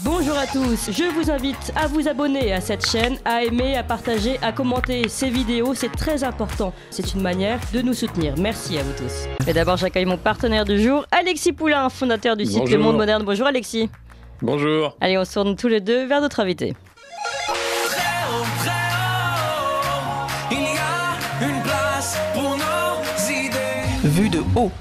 Bonjour à tous, je vous invite à vous abonner à cette chaîne, à aimer, à partager, à commenter ces vidéos, c'est très important. C'est une manière de nous soutenir. Merci à vous tous. Et d'abord, j'accueille mon partenaire du jour, Alexis Poulain, fondateur du site Le Monde Moderne. Bonjour Alexis. Bonjour. Allez, on se tourne tous les deux vers notre invité. Vue de haut.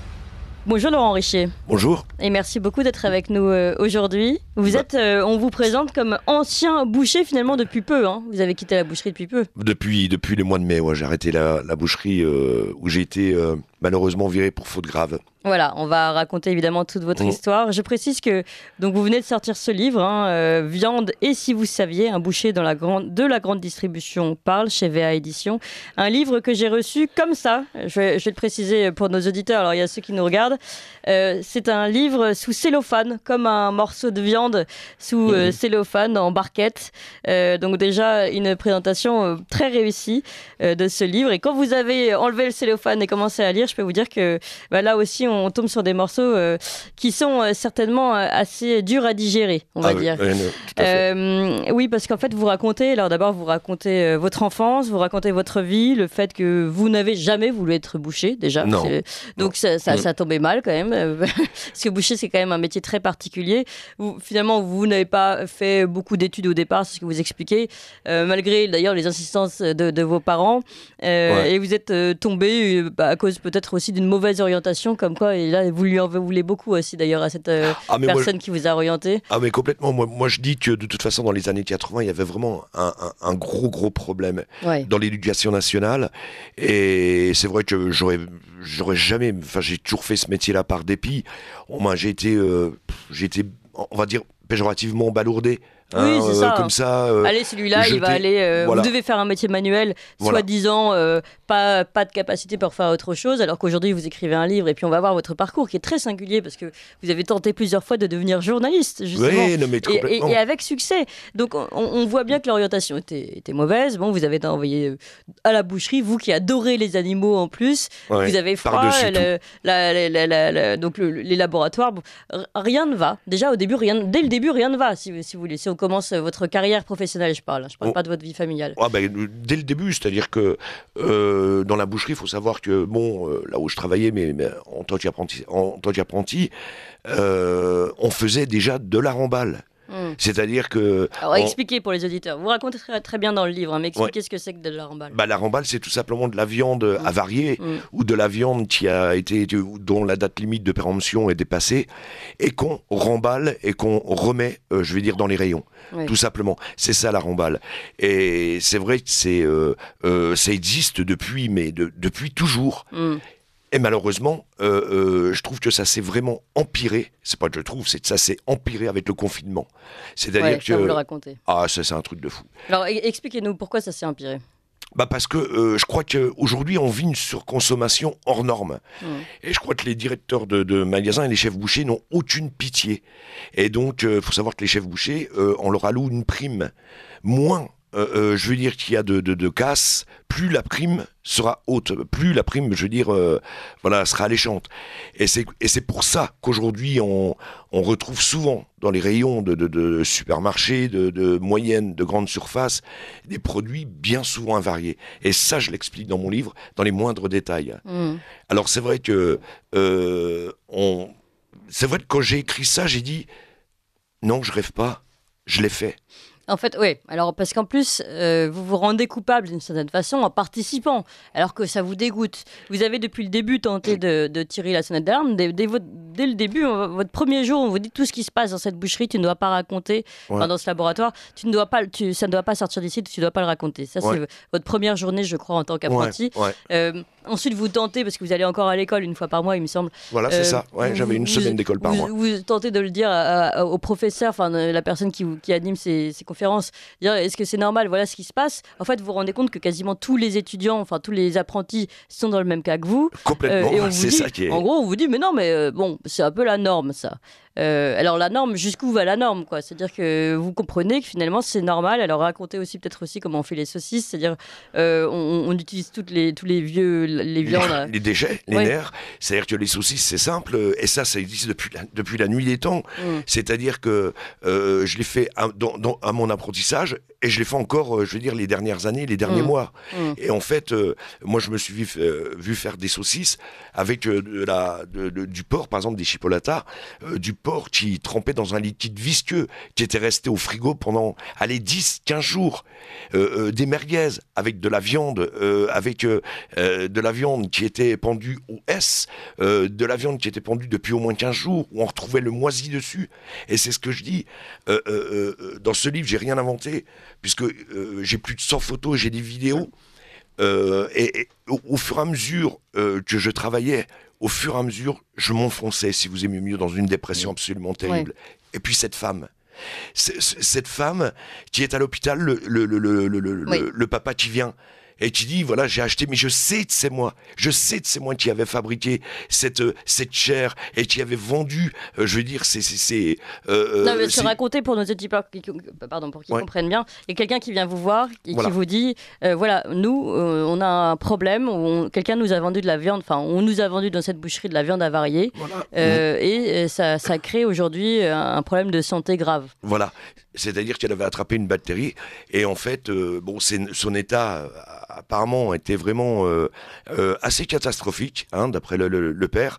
Bonjour Laurent Richer. Bonjour. Et merci beaucoup d'être avec nous aujourd'hui. Vous êtes, on vous présente comme ancien boucher finalement depuis peu. Hein. Vous avez quitté la boucherie depuis peu. Depuis le mois de mai, j'ai arrêté la boucherie où j'ai été malheureusement viré pour faute grave. Voilà, on va raconter évidemment toute votre histoire. Je précise que donc vous venez de sortir ce livre, Viande et si vous saviez, un boucher de la grande distribution parle chez VA Éditions. Un livre que j'ai reçu comme ça. Je vais le préciser pour nos auditeurs. Alors il y a ceux qui nous regardent. C'est un livre sous cellophane, comme un morceau de viande sous cellophane en barquette. Donc déjà une présentation très réussie de ce livre. Et quand vous avez enlevé le cellophane et commencé à lire, je peux vous dire que là aussi on tombe sur des morceaux qui sont certainement assez durs à digérer, on va dire. Oui, tout à fait. Oui, parce qu'en fait vous racontez votre enfance, vous racontez votre vie, le fait que vous n'avez jamais voulu être boucher déjà. Non. Donc ça tombait mal quand même, parce que boucher c'est quand même un métier très particulier. Finalement vous n'avez pas fait beaucoup d'études au départ, c'est ce que vous expliquez, malgré d'ailleurs les insistances de vos parents, et vous êtes tombé à cause peut-être aussi d'une mauvaise orientation, comme quoi, et là vous lui en voulez beaucoup aussi d'ailleurs à cette personne qui vous a orienté. Ah mais complètement, moi je dis que de toute façon dans les années 80 il y avait vraiment un gros problème dans l'éducation nationale, et c'est vrai que j'aurais jamais, j'ai toujours fait ce métier là par dépit. J'ai été on va dire péjorativement balourdé. Oui, c'est ça. Comme ça. Allez, celui-là, il va aller. Vous devez faire un métier manuel, soi-disant, pas de capacité pour faire autre chose, alors qu'aujourd'hui, vous écrivez un livre et puis on va voir votre parcours qui est très singulier parce que vous avez tenté plusieurs fois de devenir journaliste, justement. Oui, non, mais complètement. Et avec succès. Donc, on voit bien que l'orientation était mauvaise. Bon, vous avez été envoyé à la boucherie, vous qui adorez les animaux en plus. Vous avez froid, donc les laboratoires. Bon, rien ne va. Déjà, dès le début, rien ne va, si vous voulez. Si on commence votre carrière professionnelle, je parle pas de votre vie familiale. Dès le début, c'est-à-dire que dans la boucherie, il faut savoir que là où je travaillais, mais en tant qu'apprenti, on faisait déjà de la remballe. C'est-à-dire que... Alors, expliquez pour les auditeurs. Vous racontez très bien dans le livre, mais expliquez ce que c'est que de la remballe. La remballe, c'est tout simplement de la viande avariée ou de la viande dont la date limite de péremption est dépassée et qu'on remballe et qu'on remet, dans les rayons. Tout simplement. C'est ça la remballe. Et c'est vrai que ça existe depuis toujours. Et malheureusement, je trouve que ça s'est vraiment empiré. C'est pas que je trouve, c'est que ça s'est empiré avec le confinement. C'est-à-dire que... vous le racontez. Ah, ça c'est un truc de fou. Alors expliquez-nous pourquoi ça s'est empiré. Parce que je crois qu'aujourd'hui on vit une surconsommation hors norme. Et je crois que les directeurs de magasins et les chefs bouchers n'ont aucune pitié. Et donc, faut savoir que les chefs bouchers, on leur alloue une prime. Moins qu'il y a de casse, plus la prime sera haute, plus la prime, sera alléchante. Et c'est pour ça qu'aujourd'hui, on retrouve souvent dans les rayons de supermarchés, de moyennes, de grandes surfaces, des produits bien souvent invariés. Et ça, je l'explique dans mon livre, dans les moindres détails. Alors c'est vrai que quand j'ai écrit ça, j'ai dit non, je rêve pas, je l'ai fait. En fait, oui. Alors, parce qu'en plus, vous vous rendez coupable d'une certaine façon en participant, alors que ça vous dégoûte. Vous avez depuis le début tenté de tirer la sonnette d'alarme. Dès le début, votre premier jour, on vous dit tout ce qui se passe dans cette boucherie, tu ne dois pas raconter, dans ce laboratoire, ça ne doit pas sortir d'ici, tu ne dois pas le raconter. Ça, c'est votre première journée, je crois, en tant qu'apprenti. Ensuite, vous tentez, parce que vous allez encore à l'école une fois par mois, il me semble. Voilà, c'est ça. J'avais une semaine d'école par mois. Vous tentez de le dire au professeur, la personne qui anime ces conférences, dire est-ce que c'est normal, voilà ce qui se passe. En fait, vous vous rendez compte que quasiment tous les étudiants, tous les apprentis sont dans le même cas que vous. Complètement, et on c'est vous dit, ça qui est... En gros, on vous dit, mais non, mais c'est un peu la norme, ça. Alors la norme, jusqu'où va la norme, quoi? C'est-à-dire que vous comprenez que finalement c'est normal. Alors racontez aussi peut-être aussi comment on fait les saucisses, c'est-à-dire on utilise tous les viandes. Les déchets, les nerfs. C'est-à-dire que les saucisses, c'est simple, et ça existe depuis la nuit des temps. C'est-à-dire que je l'ai fait à mon apprentissage, et je l'ai fait encore, je veux dire, les dernières années, les derniers mois. Et en fait, moi, je me suis vu faire des saucisses avec du porc, par exemple, des chipolatas, du porc qui trempait dans un liquide visqueux, qui était resté au frigo pendant, 10-15 jours. Des merguez avec de la viande, de la viande qui était pendue au S, de la viande qui était pendue depuis au moins 15 jours, où on retrouvait le moisi dessus. Et c'est ce que je dis. Dans ce livre, j'ai rien inventé, puisque j'ai plus de 100 photos, j'ai des vidéos. Et au fur et à mesure que je travaillais, au fur et à mesure, je m'enfonçais, si vous aimez mieux, dans une dépression absolument terrible. Et puis cette femme qui est à l'hôpital, le papa qui vient et qui dit, voilà, j'ai acheté, mais je sais que c'est moi qui avait fabriqué cette chair et qui avait vendu, je veux dire, non, mais c'est raconté pour nos auditeurs, pour qu'ils comprennent bien. Et quelqu'un qui vient vous voir et qui vous dit, voilà, nous, on a un problème, quelqu'un nous a vendu de la viande, enfin, on nous a vendu dans cette boucherie de la viande avariée, et ça crée aujourd'hui un problème de santé grave. Voilà, c'est-à-dire qu'elle avait attrapé une bactérie, et en fait, son état apparemment était vraiment assez catastrophique, d'après le père.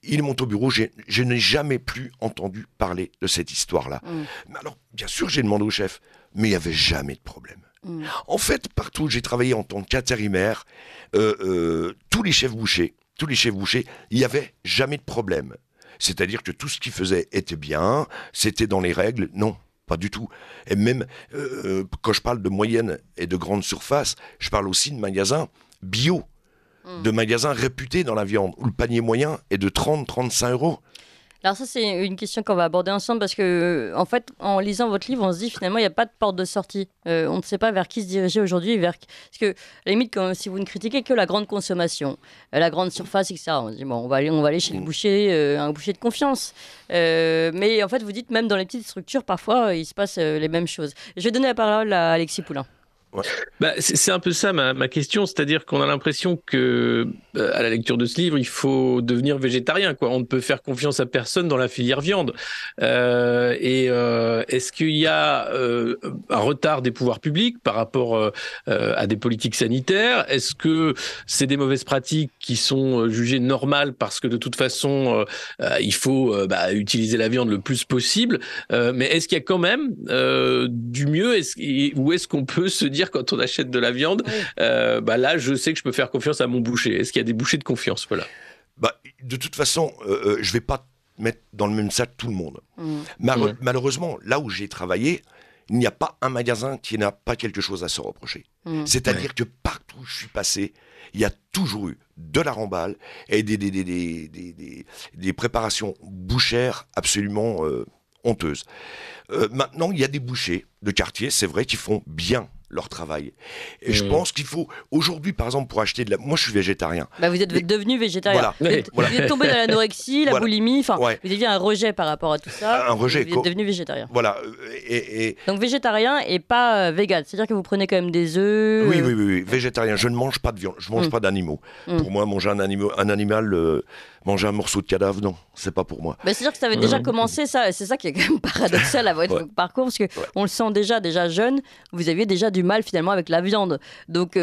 Il monte au bureau, je n'ai jamais plus entendu parler de cette histoire-là. Mais alors, bien sûr, j'ai demandé au chef, mais il n'y avait jamais de problème. En fait, partout où j'ai travaillé en tant qu'intérimaire, tous les chefs bouchers, il n'y avait jamais de problème. C'est-à-dire que tout ce qu'ils faisaient était bien, c'était dans les règles, non. Pas du tout. Et même quand je parle de moyenne et de grande surface, je parle aussi de magasins bio, de magasins réputés dans la viande, où le panier moyen est de 30-35 €. Alors ça, c'est une question qu'on va aborder ensemble parce que, en fait, en lisant votre livre, on se dit finalement, il n'y a pas de porte de sortie. On ne sait pas vers qui se diriger aujourd'hui. Parce que, à la limite, si vous ne critiquez que la grande consommation, la grande surface, etc., on se dit, bon, on va aller chez le boucher, un boucher de confiance. Mais en fait, vous dites, même dans les petites structures, parfois, il se passe les mêmes choses. Je vais donner la parole à Alexis Poulain. C'est un peu ça ma question, c'est-à-dire qu'on a l'impression que à la lecture de ce livre, il faut devenir végétarien, quoi. On ne peut faire confiance à personne dans la filière viande. Est-ce qu'il y a un retard des pouvoirs publics par rapport à des politiques sanitaires? Est-ce que c'est des mauvaises pratiques qui sont jugées normales parce que de toute façon, il faut utiliser la viande le plus possible? Mais est-ce qu'il y a quand même du mieux? Ou est-ce qu'on peut se dire quand on achète de la viande, là, je sais que je peux faire confiance à mon boucher. Est-ce qu'il y a des bouchers de confiance? Voilà. De toute façon, je vais pas mettre dans le même sac tout le monde. Malheureusement, là où j'ai travaillé, il n'y a pas un magasin qui n'a pas quelque chose à se reprocher. C'est-à-dire que partout où je suis passé, il y a toujours eu de la remballe et des préparations bouchères absolument honteuses. Maintenant, il y a des bouchers de quartier, c'est vrai, qui font bien leur travail. Et je pense qu'il faut, aujourd'hui, par exemple, pour acheter moi, je suis végétarien. Vous êtes devenu végétarien. Voilà. Vous êtes tombé dans l'anorexie, la boulimie, vous aviez un rejet par rapport à tout ça. Un rejet. Vous êtes devenu végétarien. Voilà. Donc végétarien et pas vegan, c'est-à-dire que vous prenez quand même des œufs. Oui. Végétarien. Je ne mange pas de viande, je ne mange pas d'animaux. Pour moi, manger un animal, manger un morceau de cadavre, non, c'est pas pour moi. C'est-à-dire que ça avait déjà commencé, ça. C'est ça qui est quand même paradoxal à votre parcours, parce qu'on le sent déjà jeune, vous aviez déjà du mal finalement avec la viande. Donc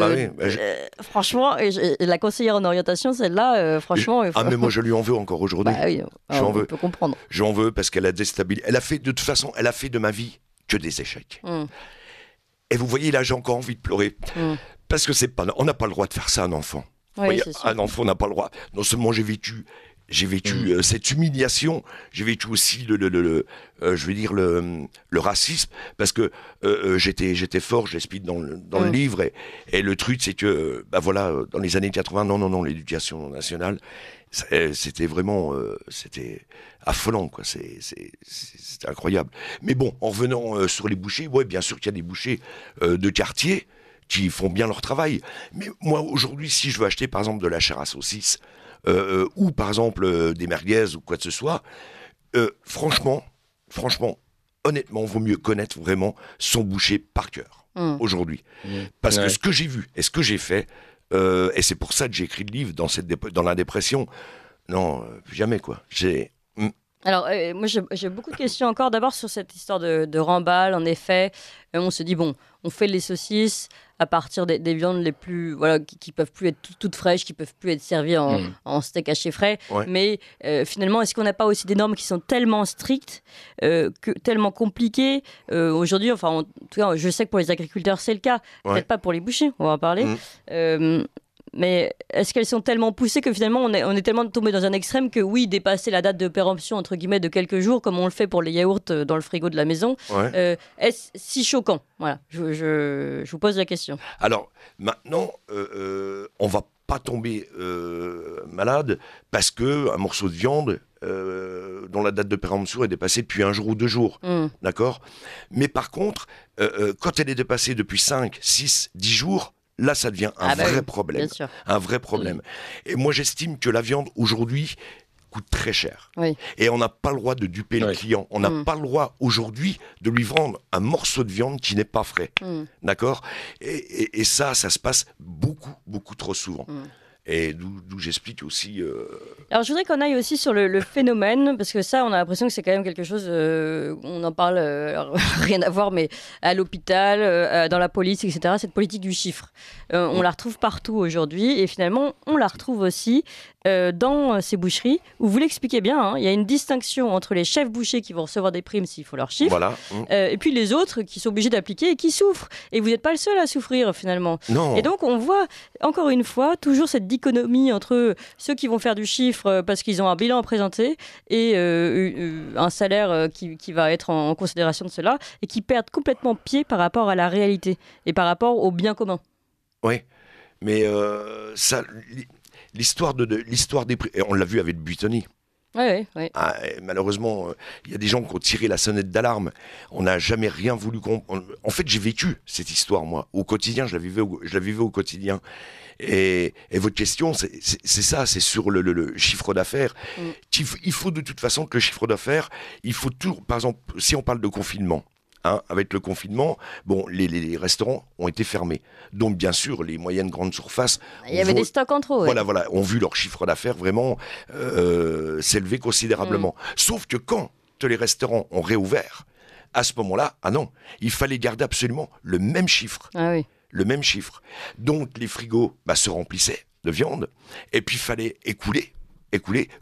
franchement, et la conseillère en orientation, celle-là, franchement... mais moi je lui en veux encore aujourd'hui. On peut comprendre. J'en veux parce qu'elle a déstabilisé. De toute façon, elle a fait de ma vie que des échecs. Et vous voyez, là j'ai encore envie de pleurer. Parce que on n'a pas le droit de faire ça à un enfant. Un enfant n'a pas le droit. Non seulement j'ai vécu cette humiliation, j'ai vécu aussi le racisme, parce que j'étais fort, je l'explique dans le livre, et le truc c'est que dans les années 80, non, l'éducation nationale, c'était vraiment c'était affolant, quoi. C'était incroyable. Mais bon, en revenant sur les bouchers, bien sûr qu'il y a des bouchers de quartier qui font bien leur travail. Mais moi, aujourd'hui, si je veux acheter, par exemple, de la chair à saucisse, ou par exemple des merguez ou quoi que ce soit, Franchement, honnêtement, vaut mieux connaître vraiment son boucher par cœur aujourd'hui. Parce que ce que j'ai vu et ce que j'ai fait, et c'est pour ça que j'ai écrit le livre dans la dépression, non, jamais quoi. Alors, moi, j'ai beaucoup de questions encore. D'abord, sur cette histoire de remballe, en effet, on se dit, bon, on fait les saucisses à partir des viandes les plus, voilà, qui peuvent plus être toutes fraîches, qui peuvent plus être servies en steak haché frais. Ouais. Mais finalement, est-ce qu'on n'a pas aussi des normes qui sont tellement strictes, tellement compliquées aujourd'hui, enfin, en tout cas, je sais que pour les agriculteurs, c'est le cas. Peut-être pas pour les bouchers, on va en parler. Mais est-ce qu'elles sont tellement poussées que finalement on est tellement tombé dans un extrême que oui, dépasser la date de péremption entre guillemets de quelques jours, comme on le fait pour les yaourts dans le frigo de la maison, est-ce si choquant? Voilà, je vous pose la question. Alors maintenant, on va pas tomber malade parce que un morceau de viande dont la date de péremption est dépassée depuis 1 jour ou 2 jours, d'accord? Mais par contre, quand elle est dépassée depuis 5, 6, 10 jours, là, ça devient un vrai problème. Un vrai problème. Et moi, j'estime que la viande, aujourd'hui, coûte très cher. Et on n'a pas le droit de duper le client. On n'a pas le droit, aujourd'hui, de lui vendre un morceau de viande qui n'est pas frais. D'accord ? Et ça se passe beaucoup trop souvent. Et d'où j'explique aussi... Alors, je voudrais qu'on aille aussi sur le phénomène, parce que ça, on a l'impression que c'est quand même quelque chose... on en parle, rien à voir, mais à l'hôpital, dans la police, etc. Cette politique du chiffre. On la retrouve partout aujourd'hui, et finalement, on la retrouve aussi dans ces boucheries, où vous l'expliquez bien, hein, il y a une distinction entre les chefs bouchers qui vont recevoir des primes s'il faut leur chiffre, voilà. Et puis les autres qui sont obligés d'appliquer et qui souffrent. Et vous n'êtes pas le seul à souffrir, finalement. Non. Et donc, on voit, encore une fois, toujours cette dichotomie entre ceux qui vont faire du chiffre parce qu'ils ont un bilan à présenter et un salaire qui va être en considération de cela, et qui perdent complètement pied par rapport à la réalité et par rapport au bien commun. Oui, mais ça... L'histoire des prix, on l'a vu avec Buitoni. Oui. Ah, malheureusement, il y a des gens qui ont tiré la sonnette d'alarme. On n'a jamais rien voulu comprendre. En fait, j'ai vécu cette histoire, moi, au quotidien. Je la vivais au quotidien. Et votre question, c'est ça, c'est sur le chiffre d'affaires. Il faut de toute façon que le chiffre d'affaires, il faut toujours, par exemple, si on parle de confinement, avec le confinement, bon, les restaurants ont été fermés. Donc, bien sûr, les moyennes grandes surfaces... Il y avait des stocks en trop. Voilà, ont vu leur chiffre d'affaires vraiment s'élever considérablement. Sauf que quand les restaurants ont réouvert, à ce moment-là, non, il fallait garder absolument le même chiffre. Le même chiffre. Donc, les frigos se remplissaient de viande, et puis il fallait écouler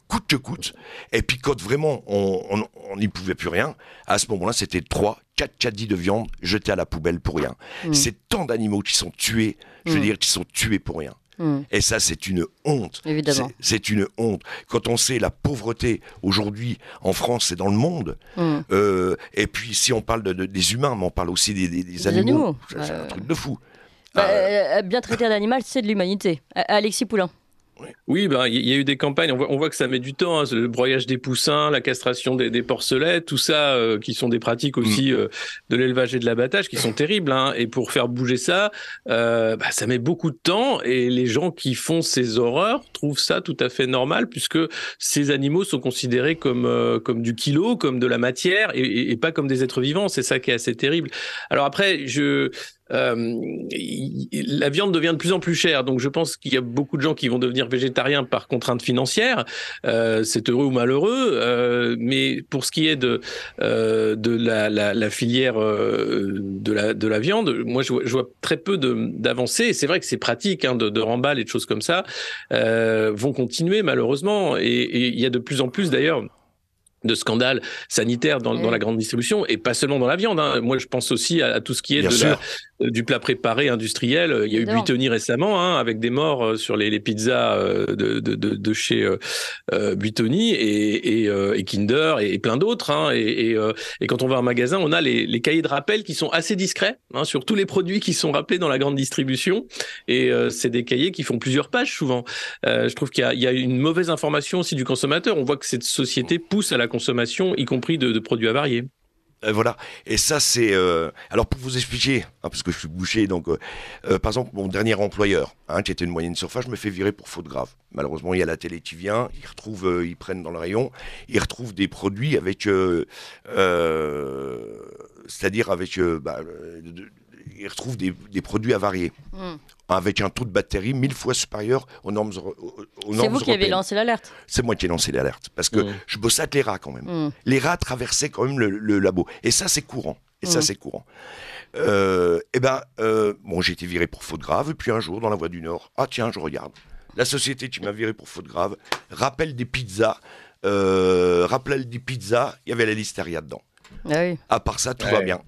coûte que coûte. Et puis quand vraiment on n'y pouvait plus rien, à ce moment-là, c'était 3-4 caddies de viande jetés à la poubelle pour rien. C'est tant d'animaux qui sont tués, je veux dire, qui sont tués pour rien. Et ça, c'est une honte. Évidemment. C'est une honte. Quand on sait la pauvreté aujourd'hui en France et dans le monde, et puis si on parle des humains, mais on parle aussi des animaux. C'est un truc de fou. Bien traiter un animal, c'est de l'humanité. Alexis Poulain. Oui, il y a eu des campagnes, on voit que ça met du temps, hein, le broyage des poussins, la castration des porcelets, tout ça, qui sont des pratiques aussi de l'élevage et de l'abattage, qui sont terribles, hein, et pour faire bouger ça, ça met beaucoup de temps, et les gens qui font ces horreurs trouvent ça tout à fait normal, puisque ces animaux sont considérés comme du kilo, comme de la matière, et pas comme des êtres vivants. C'est ça qui est assez terrible. Alors après, la viande devient de plus en plus chère, donc je pense qu'il y a beaucoup de gens qui vont devenir végétariens par contrainte financière. C'est heureux ou malheureux, mais pour ce qui est de la filière de la viande, moi je vois très peu d'avancées. Et c'est vrai que c'est pratique, hein, de remballe et de choses comme ça vont continuer malheureusement, et il y a de plus en plus d'ailleurs de scandales sanitaires dans la grande distribution, et pas seulement dans la viande, hein. Moi, je pense aussi à tout ce qui est du plat préparé industriel. Il y a eu Buitoni récemment, hein, avec des morts sur les pizzas de chez Buitoni et Kinder et plein d'autres, hein. Et quand on va en magasin, on a les cahiers de rappel qui sont assez discrets, hein, sur tous les produits qui sont rappelés dans la grande distribution. Et c'est des cahiers qui font plusieurs pages souvent. Je trouve qu'il y a une mauvaise information aussi du consommateur. On voit que cette société pousse à la consommation, y compris de produits avariés. Voilà. Et ça, c'est... Alors, pour vous expliquer, parce que je suis boucher, donc, par exemple, mon dernier employeur, qui était une moyenne surface, je me fais virer pour faute grave. Malheureusement, il y a la télé qui vient, ils prennent dans le rayon, ils retrouvent des produits avec... c'est-à-dire avec... ils retrouvent des produits avariés. Avec un taux de batterie 1000 fois supérieur aux normes européennes. C'est vous qui avez lancé l'alerte. C'est moi qui ai lancé l'alerte. Parce que je bossais avec les rats quand même. Les rats traversaient quand même le labo. Et ça, c'est courant. Bon, j'ai été viré pour faute grave. Et puis un jour, dans la Voie du Nord, ah tiens, je regarde. La société qui m'a viré pour faute grave, rappel des pizzas. Il y avait la listeria dedans. Ah oui. À part ça, tout va bien.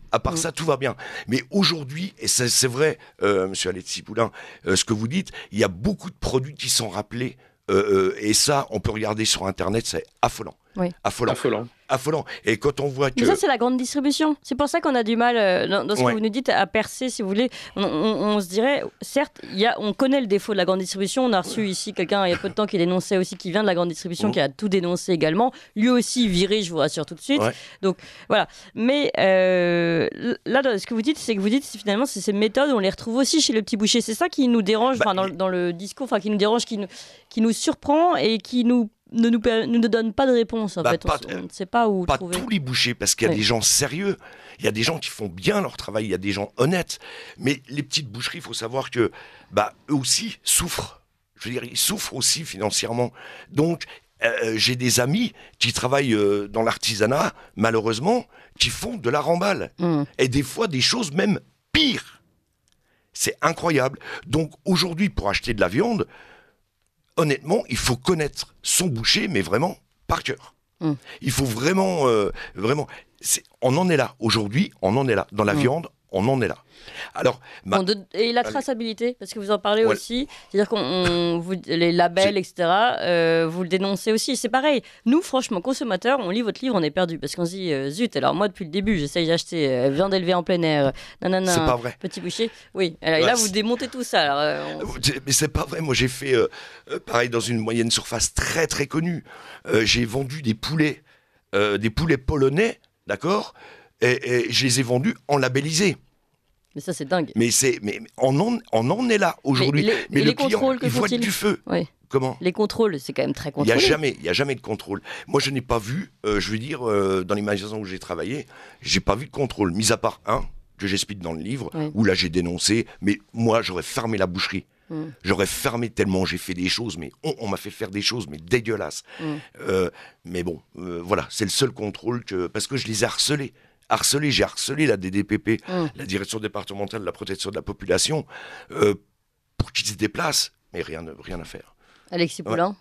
Tout va bien. Mais aujourd'hui, et c'est vrai, monsieur Alexis Poulain, ce que vous dites, il y a beaucoup de produits qui sont rappelés. Et ça, on peut regarder sur Internet, c'est affolant. Oui. Affolant. Et quand on voit que... Mais ça, c'est la grande distribution. C'est pour ça qu'on a du mal, dans ce que vous nous dites, à percer, si vous voulez. On se dirait, certes, on connaît le défaut de la grande distribution. On a reçu ici quelqu'un, il y a peu de temps, qui dénonçait aussi, qui vient de la grande distribution, qui a tout dénoncé également. Lui aussi viré, je vous rassure tout de suite. Donc, voilà. Mais là, ce que vous dites, c'est que finalement, c'est ces méthodes, on les retrouve aussi chez le petit boucher. C'est ça qui nous dérange, dans le discours, qui nous dérange, qui nous surprend et qui ne donne pas de réponse, en fait. On ne sait pas où trouver. Pas tous les bouchers, parce qu'il y a des gens sérieux, il y a des gens qui font bien leur travail, il y a des gens honnêtes. Mais les petites boucheries, il faut savoir que eux aussi souffrent. Je veux dire, ils souffrent aussi financièrement. Donc, j'ai des amis qui travaillent dans l'artisanat, malheureusement, qui font de la remballe. Et des fois, des choses même pires. C'est incroyable. Donc, aujourd'hui, pour acheter de la viande... Honnêtement, il faut connaître son boucher, mais vraiment par cœur. Il faut vraiment... on en est là. Aujourd'hui, on en est là. Dans la viande, on en est là. Alors, et la traçabilité, parce que vous en parlez aussi, c'est-à-dire les labels, etc., vous le dénoncez aussi. C'est pareil. Nous, franchement, consommateurs, on lit votre livre, on est perdu, parce qu'on se dit, zut, alors moi, depuis le début, j'essaye d'acheter viande élevée en plein air, c'est pas vrai. Petit boucher. Oui, et là, vous démontez tout ça. Mais c'est pas vrai. Moi, j'ai fait, pareil, dans une moyenne surface très, très connue. J'ai vendu des poulets polonais, d'accord, et je les ai vendus en labellisé. Mais ça, c'est dingue. Mais on en est là aujourd'hui. Mais le client, il voit du feu. Oui. Comment ? Les contrôles, c'est quand même très contrôlé. Il n'y a jamais de contrôle. Moi, je n'ai pas vu, je veux dire, dans les magasins où j'ai travaillé, j'ai pas vu de contrôle, mis à part un, que j'explique dans le livre, où là, j'ai dénoncé, mais moi, j'aurais fermé la boucherie. J'aurais fermé tellement j'ai fait des choses, mais on m'a fait faire des choses, mais dégueulasses. Mais bon, voilà, c'est le seul contrôle parce que je les ai harcelés. J'ai harcelé la DDPP, la Direction départementale de la protection de la population, pour qu'ils se déplacent, mais rien à faire. Alexis Poulain.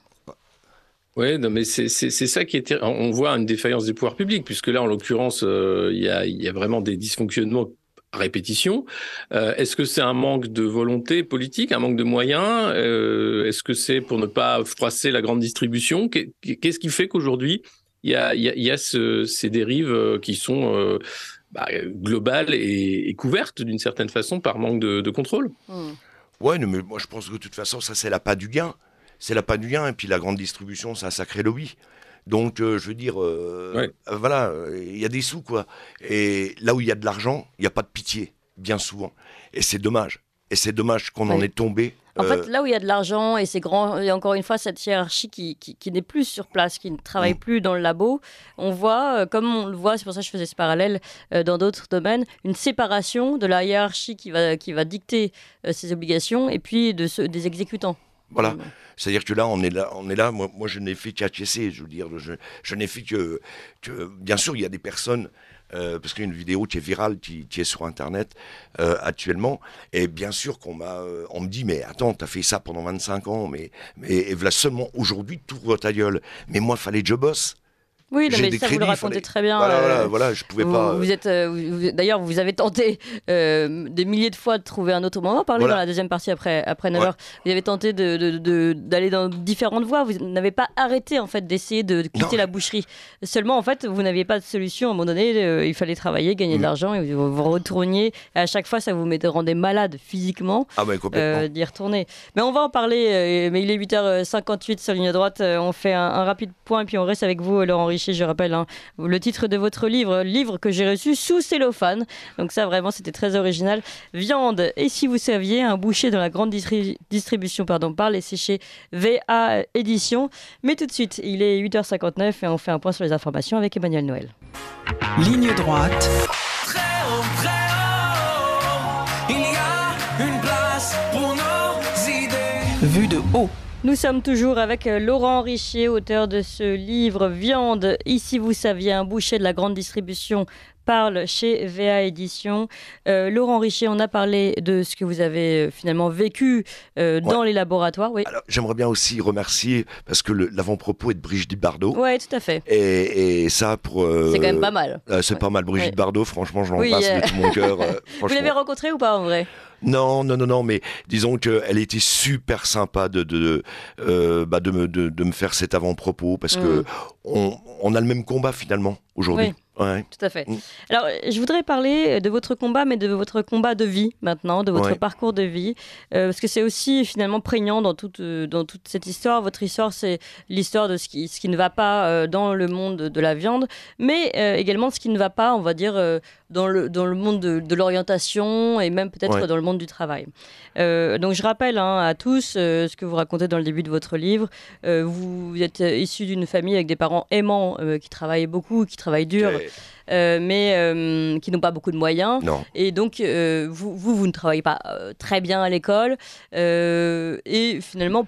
Oui, non, mais c'est ça qui est... On voit une défaillance des pouvoirs publics, puisque là, en l'occurrence, il y a vraiment des dysfonctionnements à répétition. Est-ce que c'est un manque de volonté politique, un manque de moyens ? Est-ce que c'est pour ne pas froisser la grande distribution ? Qu'est-ce qui fait qu'aujourd'hui, il y a ces dérives qui sont globales et couvertes d'une certaine façon par manque de contrôle. Ouais, mais moi je pense que de toute façon, ça c'est l'appât du gain. C'est l'appât du gain, et puis la grande distribution, c'est un sacré lobby. Donc, je veux dire, voilà, il y a des sous, quoi. Et là où il y a de l'argent, il n'y a pas de pitié, bien souvent. Et c'est dommage. Et c'est dommage qu'on en est tombé. En fait, là où il y a de l'argent, et c'est grand, et encore une fois, cette hiérarchie qui n'est plus sur place, qui ne travaille plus dans le labo, on voit, comme on le voit, c'est pour ça que je faisais ce parallèle dans d'autres domaines, une séparation de la hiérarchie qui va dicter ses obligations, et puis des exécutants. Voilà. C'est-à-dire que là, on est là. Moi, je n'ai fait qu'acquiescer. Je veux dire, je n'ai fait que... Bien sûr, il y a des personnes... parce qu'il y a une vidéo qui est virale, qui est sur Internet actuellement. Et bien sûr on me dit, mais attends, t'as fait ça pendant 25 ans, mais voilà seulement aujourd'hui, tout ouvre ta gueule. Mais moi, fallait que je bosse. Oui, mais ça, vous le racontez très bien. Voilà, je pouvais pas... D'ailleurs, vous avez tenté des milliers de fois de trouver un autre moment. On va parler dans la deuxième partie après 9h. Vous avez tenté d'aller dans différentes voies. Vous n'avez pas arrêté, en fait, d'essayer de quitter la boucherie. Seulement, en fait, vous n'aviez pas de solution. À un moment donné, il fallait travailler, gagner de l'argent, et vous retourniez. Et à chaque fois, ça vous rendait malade physiquement d'y retourner. Mais on va en parler. Mais il est 8h58 sur Ligne Droite. On fait un rapide point, et puis on reste avec vous, Laurent Richard. Richer, je rappelle, hein, le titre de votre livre que j'ai reçu sous cellophane. Donc ça, vraiment, c'était très original. Viande, et si vous saviez, un boucher dans la grande distribution parle, et c'est chez VA Édition. Mais tout de suite, il est 8h59 et on fait un point sur les informations avec Emmanuel Noël. Ligne droite. Très haut, il y a une place pour nos idées. Vue de haut. Nous sommes toujours avec Laurent Richer, auteur de ce livre Viande, ici vous saviez, un boucher de la grande distribution parle chez VA Édition. Laurent Richer, on a parlé de ce que vous avez finalement vécu dans les laboratoires. Oui. Alors, j'aimerais bien aussi remercier, parce que l'avant-propos est de Brigitte Bardot. Oui, tout à fait. Et ça, pour... c'est quand même pas mal. C'est pas mal. Brigitte Bardot, franchement, je l'embrasse de tout mon cœur. Vous l'avez rencontrée ou pas en vrai ? Non, mais disons qu'elle était super sympa de me faire cet avant-propos, parce que on a le même combat finalement aujourd'hui. Oui. Ouais. Tout à fait. Alors, je voudrais parler de votre combat, mais de votre combat de vie maintenant, de votre parcours de vie, parce que c'est aussi finalement prégnant dans toute cette histoire. Votre histoire, c'est l'histoire de ce qui ne va pas dans le monde de la viande, mais également ce qui ne va pas, on va dire, dans le monde de l'orientation et même peut-être dans le monde du travail. Donc, je rappelle à tous ce que vous racontez dans le début de votre livre. Vous êtes issu d'une famille avec des parents aimants qui travaillent beaucoup, qui travaillent dur. Mais qui n'ont pas beaucoup de moyens. Non. Et donc, vous ne travaillez pas très bien à l'école. Et finalement,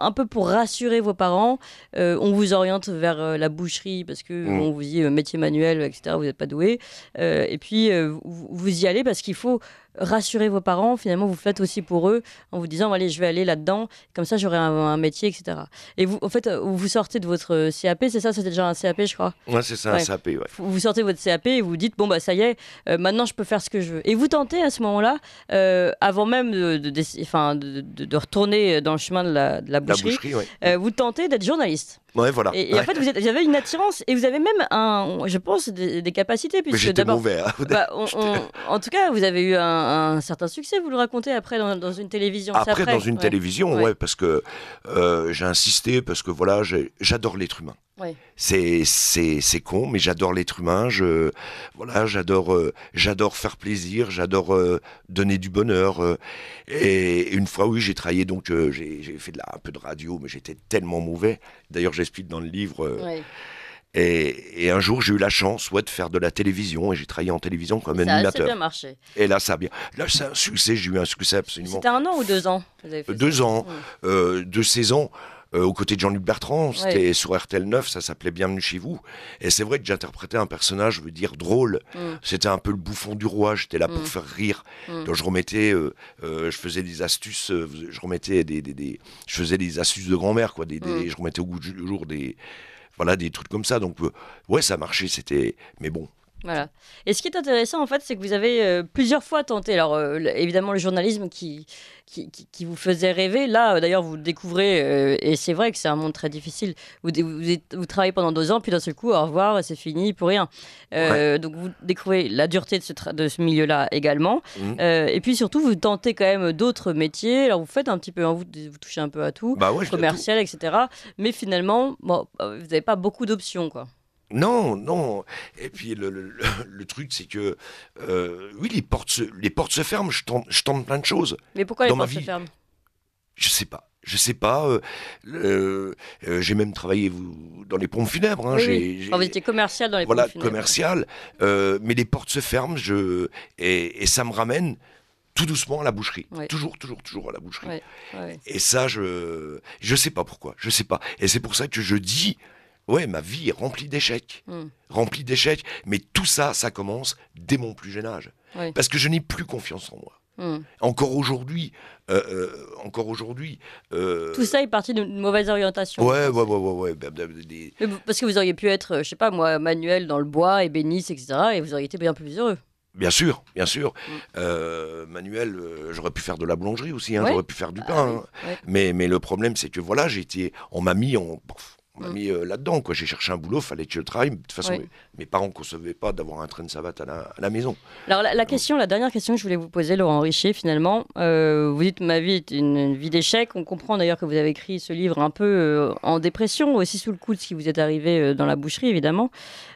un peu pour rassurer vos parents, on vous oriente vers la boucherie parce qu'on vous dit métier manuel, etc., vous n'êtes pas doué. Et puis, vous y allez parce qu'il faut rassurer vos parents. Finalement, vous faites aussi pour eux en vous disant allez, je vais aller là-dedans, comme ça j'aurai un métier, etc. Et vous, en fait, vous sortez de votre CAP, c'est ça? C'était déjà un CAP, je crois. Ouais, c'est ça, un CAP, ouais. Vous sortez de votre CAP et vous dites ça y est, maintenant je peux faire ce que je veux. Et vous tentez à ce moment-là, avant même de retourner dans le chemin de la boucherie, vous tentez d'être journaliste. Ouais, voilà. Et en fait, vous avez une attirance et vous avez même, je pense, des capacités. Puisque j'étais mauvais. En tout cas, vous avez eu un certain succès, vous le racontez après dans une télévision. Après, dans une télévision, parce que j'ai insisté, parce que voilà, j'adore l'être humain. Ouais. C'est con, mais j'adore l'être humain. J'adore faire plaisir, j'adore donner du bonheur. Et une fois, j'ai travaillé, donc j'ai fait un peu de radio, mais j'étais tellement mauvais. D'ailleurs, j'explique dans le livre. Et un jour, j'ai eu la chance de faire de la télévision, et j'ai travaillé en télévision comme animateur. Ça a bien marché. Et là, ça a bien. Là, c'est un succès. J'ai eu un succès absolument. C'était 1 an ou 2 ans? Vous avez fait 2 ans, 2 saisons. Aux côtés de Jean-Luc Bertrand, c'était sur RTL 9, ça s'appelait Bienvenue chez vous. Et c'est vrai que j'interprétais un personnage, je veux dire, drôle. C'était un peu le bouffon du roi, j'étais là pour faire rire. Donc je remettais, je faisais des astuces, je faisais des astuces de grand-mère, quoi. Je remettais au goût du jour des trucs comme ça. Donc ça marchait, mais bon. Voilà. Et ce qui est intéressant, en fait, c'est que vous avez plusieurs fois tenté. Alors, évidemment, le journalisme qui vous faisait rêver. Là, d'ailleurs, vous le découvrez, et c'est vrai que c'est un monde très difficile. Vous travaillez pendant 2 ans, puis d'un seul coup, au revoir, c'est fini, pour rien. Donc, vous découvrez la dureté de ce milieu-là également. Et puis, surtout, vous tentez quand même d'autres métiers. Alors, vous faites un petit peu, vous touchez un peu à tout, commercial, etc. Mais finalement, vous n'avez pas beaucoup d'options, quoi. Non. Et puis le truc, c'est que les portes se ferment. Je tente plein de choses. Mais pourquoi les portes se ferment? Je sais pas. J'ai même travaillé dans les pompes funèbres. Vous étiez commercial dans les pompes funèbres. Commercial. Mais les portes se ferment. Et ça me ramène tout doucement à la boucherie. Toujours à la boucherie. Et ça, je sais pas pourquoi. Je sais pas. Et c'est pour ça que je dis. Ma vie est remplie d'échecs. Mais tout ça, ça commence dès mon plus jeune âge. Parce que je n'ai plus confiance en moi. Encore aujourd'hui. Tout ça est parti d'une mauvaise orientation. Ouais. Parce que vous auriez pu être, je sais pas moi, manuel dans le bois, ébéniste, etc. Et vous auriez été bien plus heureux. Bien sûr. Manuel, j'aurais pu faire de la boulangerie aussi, j'aurais pu faire du pain. Mais le problème, c'est que on m'a mis On m'a mis là-dedans, quoi. J'ai cherché un boulot, fallait que je travaille. De toute façon, Oui. mes parents ne concevaient pas d'avoir un train de savate à la maison. Alors la dernière question que je voulais vous poser, Laurent Richer, finalement, vous dites ma vie est une vie d'échec. On comprend d'ailleurs que vous avez écrit ce livre un peu en dépression, aussi sous le coup de ce qui vous est arrivé dans la boucherie, évidemment.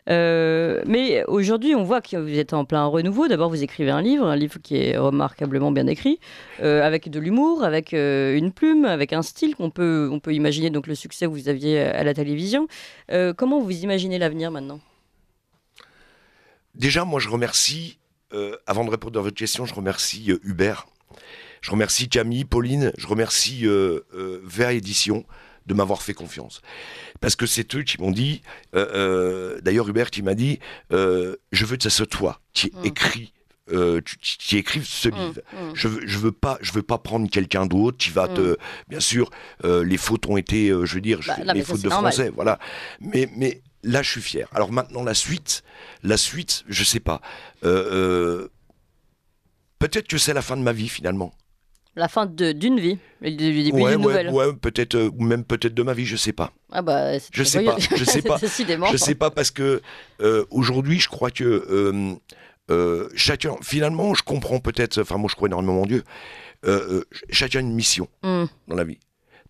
Mais aujourd'hui, on voit que vous êtes en plein renouveau. D'abord, vous écrivez un livre qui est remarquablement bien écrit, avec de l'humour, avec une plume, avec un style on peut imaginer donc le succès que vous aviez à la télévision. Comment vous imaginez l'avenir maintenant ? Déjà, moi, je remercie, avant de répondre à votre question, je remercie Hubert. Je remercie Camille, Pauline, je remercie VA Édition de m'avoir fait confiance. Parce que c'est eux qui m'ont dit, d'ailleurs Hubert qui m'a dit, je veux que ça soit toi qui écris. Qui écrivent ce livre. Je veux pas prendre quelqu'un d'autre qui va te. Bien sûr, les fautes ont été, je veux dire, les fautes de français, voilà. Mais là, je suis fier. Alors maintenant, la suite, je sais pas. Peut-être que c'est la fin de ma vie finalement. La fin d'une vie, le début d'une nouvelle. Ouais, peut-être, ou même peut-être de ma vie, je sais pas. Ah bah, je sais pas. Décidément. Je sais pas parce que aujourd'hui, je crois que chacun, finalement, je comprends peut-être. Enfin, moi, je crois énormément en Dieu. Chacun a une mission dans la vie.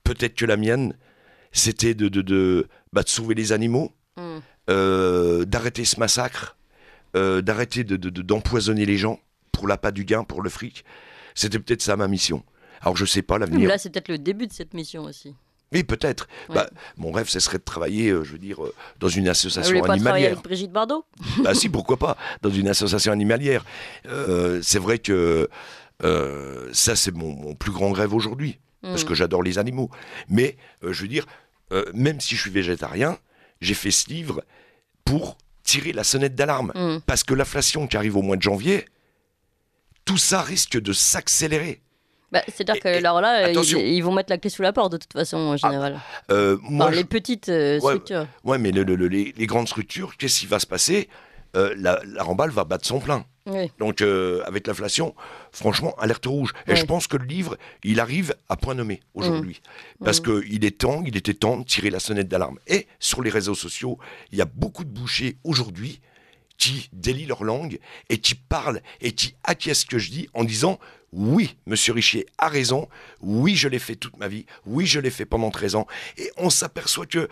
Peut-être que la mienne, c'était de sauver les animaux, d'arrêter ce massacre, d'arrêter d'empoisonner les gens pour l'appât du gain, pour le fric. C'était peut-être ça ma mission. Alors je sais pas l'avenir. Mais là, c'est peut-être le début de cette mission aussi. Oui, peut-être. Ouais. Mon rêve, ce serait de travailler, je veux dire, dans une association animalière. Vous voulez pas travailler animalière. avec Brigitte Bardot ? Si, pourquoi pas, dans une association animalière. C'est vrai que ça, c'est mon plus grand rêve aujourd'hui, parce que j'adore les animaux. Mais, je veux dire, même si je suis végétarien, j'ai fait ce livre pour tirer la sonnette d'alarme. Parce que l'inflation qui arrive au mois de janvier, tout ça risque de s'accélérer. C'est-à-dire que alors là, ils vont mettre la clé sous la porte de toute façon en général. Les petites structures. Ouais, mais les grandes structures, qu'est-ce qui va se passer ? La remballe va battre son plein. Oui. Donc avec l'inflation, franchement, alerte rouge. Et je pense que le livre, il arrive à point nommé aujourd'hui. Parce qu'il était temps de tirer la sonnette d'alarme. Et sur les réseaux sociaux, il y a beaucoup de bouchers aujourd'hui qui délient leur langue et qui parlent et qui acquiescent ce que je dis en disant « Oui, Monsieur Richer a raison, oui, je l'ai fait toute ma vie, oui, je l'ai fait pendant 13 ans. » Et on s'aperçoit que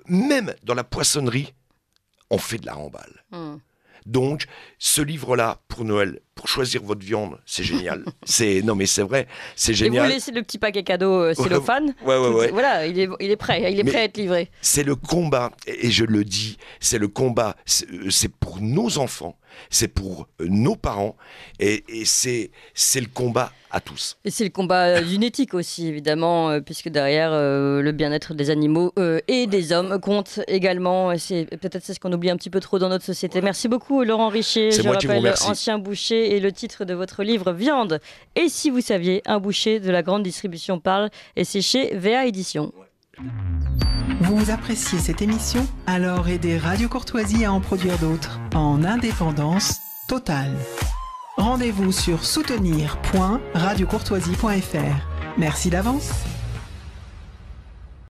même dans la poissonnerie, on fait de la remballe. Donc, ce livre-là, pour Noël, pour choisir votre viande, c'est génial. Non, mais c'est vrai, c'est génial. Et vous laissez le petit paquet cadeau cellophane. Ouais. Voilà, il est prêt, il est prêt à être livré. C'est le combat, et je le dis, c'est le combat, c'est pour nos enfants, c'est pour nos parents, et c'est le combat à tous. Et c'est le combat d'une éthique aussi, évidemment, puisque derrière, le bien-être des animaux et des hommes compte également. Peut-être c'est ce qu'on oublie un petit peu trop dans notre société. Merci beaucoup, Laurent Richer. C'est moi qui vous remercie. Ancien boucher, et le titre de votre livre, Viande. Et si vous saviez, un boucher de la grande distribution parle, et c'est chez VA Édition. Vous appréciez cette émission ? Alors aidez Radio Courtoisie à en produire d'autres, en indépendance totale. Rendez-vous sur soutenir.radiocourtoisie.fr. Merci d'avance.